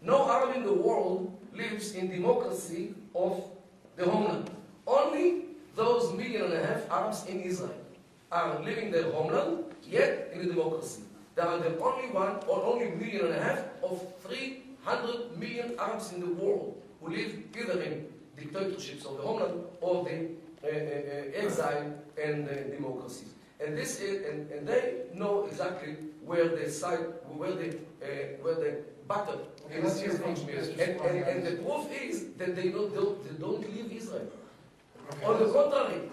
No Arab in the world lives in democracy of the homeland. Only those 1.5 million Arabs in Israel are living their homeland, yet in a democracy. They are the only one, or only 1.5 million of 300 million Arabs in the world who live either in dictatorships of the homeland or the exile and democracies. And this is, and they know exactly where the side, where the battle is being made. And the proof is that they don't leave Israel. Okay. On the contrary,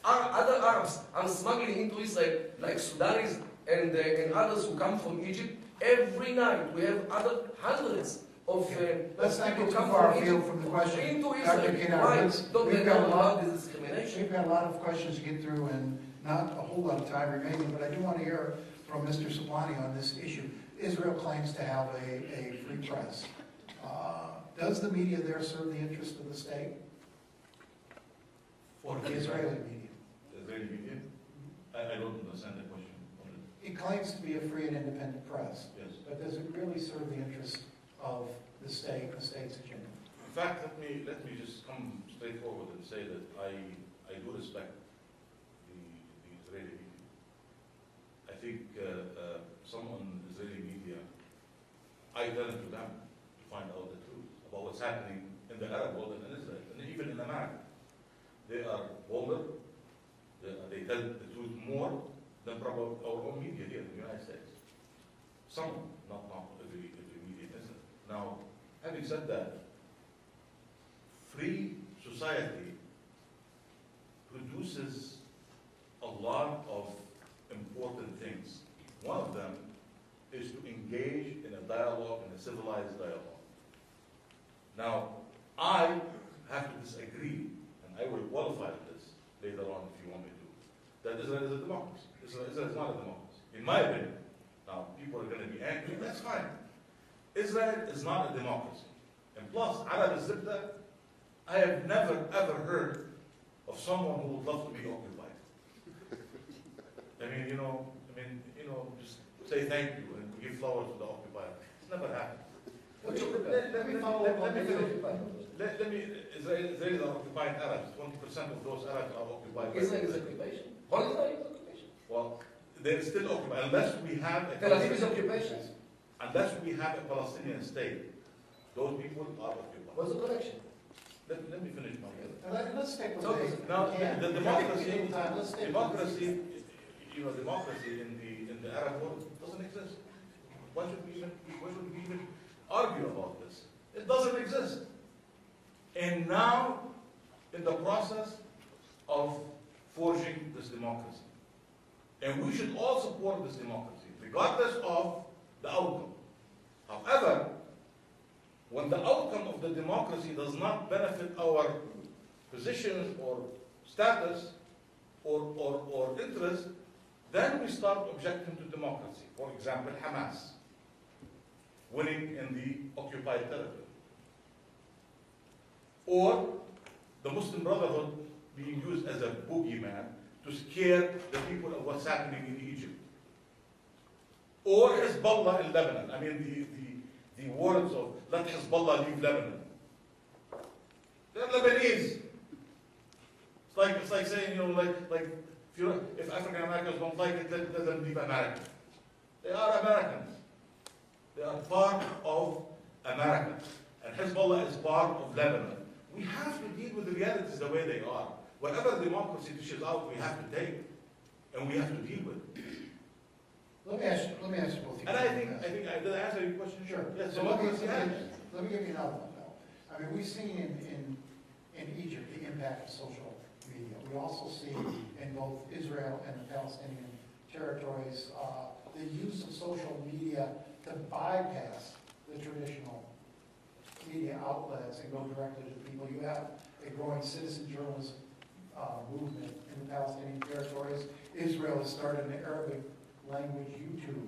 other Arabs are smuggling into Israel, like Sudanis and others who come from Egypt. Every night we have other hundreds of let's not get too far afield from the question. Into Israel. Why don't they know about this discrimination? We've got a lot of questions to get through and not a whole lot of time remaining, but I do want to hear from Mr. Siblani on this issue. Israel claims to have a free press. Does the media there serve the interest of the state? For the Israeli media? The Israeli media? I don't understand the question. It claims to be a free and independent press. Yes. But does it really serve the interest of the state, the state's agenda? In fact, let me just come straight forward and say that I do respect the Israeli media. I think some on Israeli media, I turn to them to find out the truth about what's happening in the Arab world and in Israel, and even in America. They are bolder, they tell the truth more than probably our own media here in the United States. Some, not every media in Israel. Now, having said that, free society produces a lot of important things. One of them is to engage in a dialogue, in a civilized dialogue. Now, I have to disagree, and I will qualify this later on if you want me to, that Israel is a democracy. Israel is not a democracy, in my opinion. Now, people are going to be angry, that's fine. Israel is not a democracy. And plus, Arab Zibda, I have never ever heard of someone who would love to be occupied. I mean, just say thank you and give flowers to the occupier. It's never happened. Let me Israelis are occupying Arabs. 20% of those Arabs are occupied. Israel is occupation. What is occupation? Well, they're still occupied. Unless we have a Tel Aviv is occupation. Unless we have a Palestinian state, those people are occupied. What's the connection? Let me finish my Let's stick with okay. this. Now, the democracy in the Arab world doesn't exist. Why should we even argue about this? It doesn't exist. And now, in the process of forging this democracy. And we should all support this democracy, regardless of the outcome. However, when the outcome of the democracy does not benefit our positions or status or interest, then we start objecting to democracy. For example, Hamas winning in the occupied territory. Or the Muslim Brotherhood being used as a boogeyman to scare the people of what's happening in Egypt. Or Hezbollah in Lebanon. I mean, the words of let Hezbollah leave Lebanon. They're Lebanese. It's like saying, if African Americans don't like it, let them leave America. They are Americans. They are part of America. And Hezbollah is part of Lebanon. We have to deal with the realities the way they are. Whatever democracy dishes out, we have to take, and we have to deal with it. Let me ask you both. And I think did I answer your question? Sure. Yes. So let me give you another one, though. I mean, we've seen in Egypt the impact of social media. We also see in both Israel and the Palestinian territories the use of social media to bypass the traditional media outlets and go directly to people. You have a growing citizen journalism movement in the Palestinian territories. Israel has started an Arabic language YouTube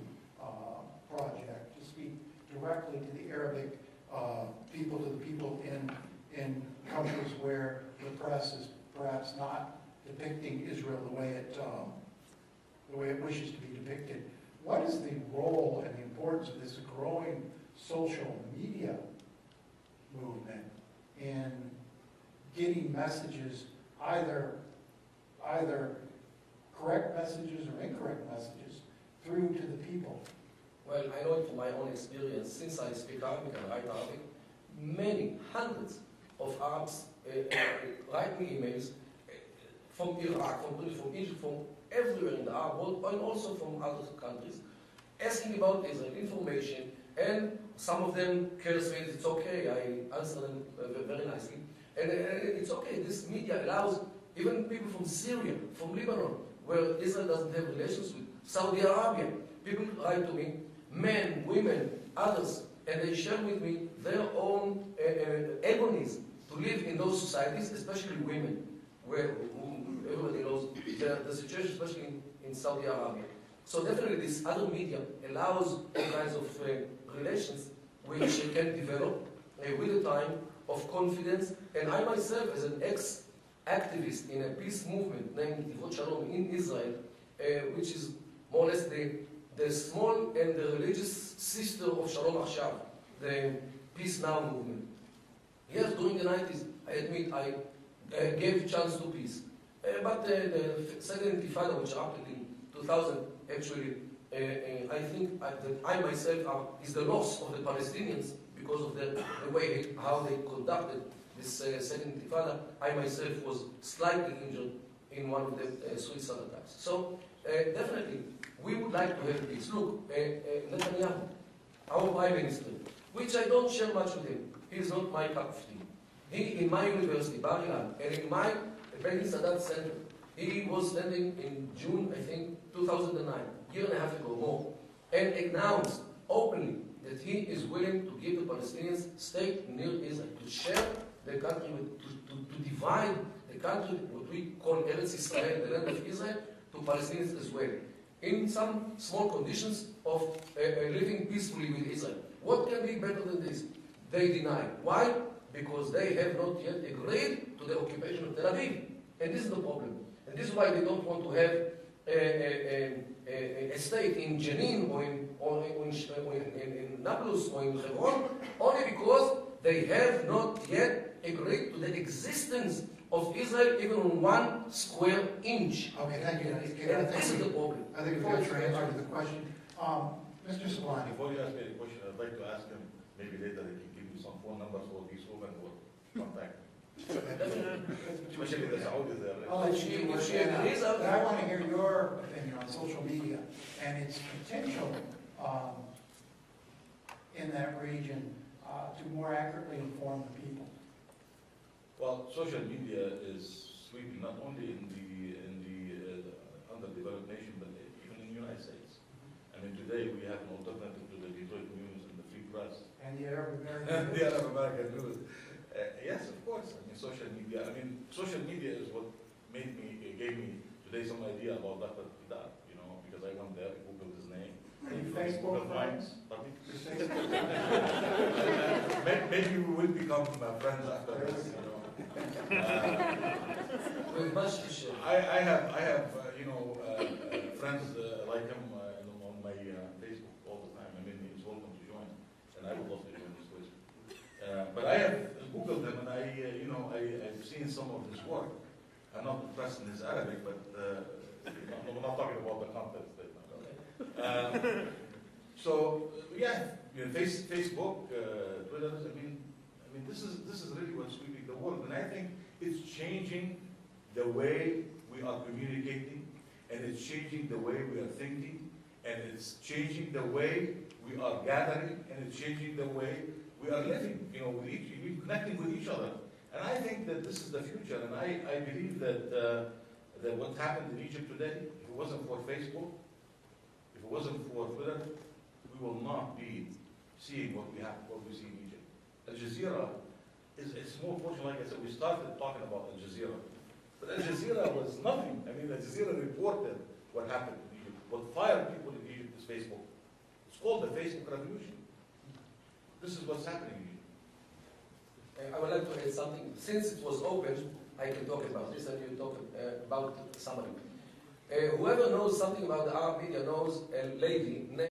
project to speak directly to the Arabic people, to the people in countries where the press is perhaps not depicting Israel the way it wishes to be depicted. What is the role and the importance of this growing social media movement in getting messages, either correct messages or incorrect messages, through to the people? Well, I know it from my own experience. Since I speak Arabic and write Arabic, many, hundreds of Arabs write me emails from Iraq, from Egypt, from everywhere in the Arab world, and also from other countries, asking about Israel, information, and some of them curse me. It's okay, I answer them very nicely. And it's okay, this media allows even people from Syria, from Lebanon, where Israel doesn't have relations with, Saudi Arabia, people write to me, men, women, others, and they share with me their own agonies to live in those societies, especially women, where everybody knows the situation, especially in Saudi Arabia. So definitely this other media allows all kinds of relations which can develop with the time of confidence. And I myself, as an ex-activist in a peace movement named Devot Shalom in Israel, which is more or less the small and the religious sister of Shalom Achshav, the Peace Now movement. Yes, during the 90s, I admit I gave chance to peace. But the second intifada, which happened in 2000, actually, I think that I myself is the loss of the Palestinians because of the way how they conducted this second intifada. I myself was slightly injured in one of the suicide attacks. So definitely, we would like to have peace. Look, Netanyahu, our Prime Minister, which I don't share much with him. He is not my cup of tea. He, in my university, Bar-Ilan, and in my Begin-Sadat Center, he was standing in June, I think, 2009, year and a half ago, more, and announced openly that he is willing to give the Palestinians state near Israel, to share the country, to divide the country, what we call Eretz Israel, the land of Israel, to Palestinians as well, in some small conditions of living peacefully with Israel. What can be better than this? They deny. Why? Because they have not yet agreed to the occupation of Tel Aviv. And this is the problem. And this is why they don't want to have a state in Jenin or in Nablus or in Hebron, only because they have not yet agreed to the existence of Israel even on 1 square inch. Okay, thank you. And this is the problem. I think we've got your answer to the question. Mr. Siblani. Before you ask me the question, I'd like to ask him, maybe later he can give you some phone numbers for these women who will contact. Especially the Saudis there. I'll let you do it. But I want to hear your opinion on social media and its potential in that region to more accurately inform the people. Well, social media is sweeping not only in the underdeveloped nation, but even in the United States. I mean, today we have an alternative to the Detroit News and the Free Press. And the Arab American The Arab American News. Yes, of course. I mean, social media. I mean, social media is what gave me today some idea about Dr. Kedar, you know, because I went there, Googled his name. Are you Facebook friends? Maybe we will become friends after this, you know. With much to share. I have friends like him on my Facebook all the time. I mean, he's welcome to join, and I would love to join this question. But I have Googled him, and I've seen some of his work. I'm not impressed in his Arabic, but we're not talking about the content statement. So yeah, Facebook, Twitter. I mean, this is really what's sweeping the world, and I think it's changing the way we are communicating, and it's changing the way we are thinking, and it's changing the way we are gathering, and it's changing the way we are living. You know, we're connecting with each other, and I think that this is the future. And I believe that what happened in Egypt today, if it wasn't for Facebook, if it wasn't for Twitter, we will not be seeing what we see in Egypt. Al Jazeera is a small portion. Like I said, we started talking about Al Jazeera, but Al Jazeera was nothing. I mean, Al Jazeera reported what happened in Egypt. What fired people in Egypt is Facebook. It's called the Facebook revolution. This is what's happening in Egypt. I would like to add something. Since it was open, I can talk about this, and you talk about summary. Whoever knows something about the Arab media knows a lady named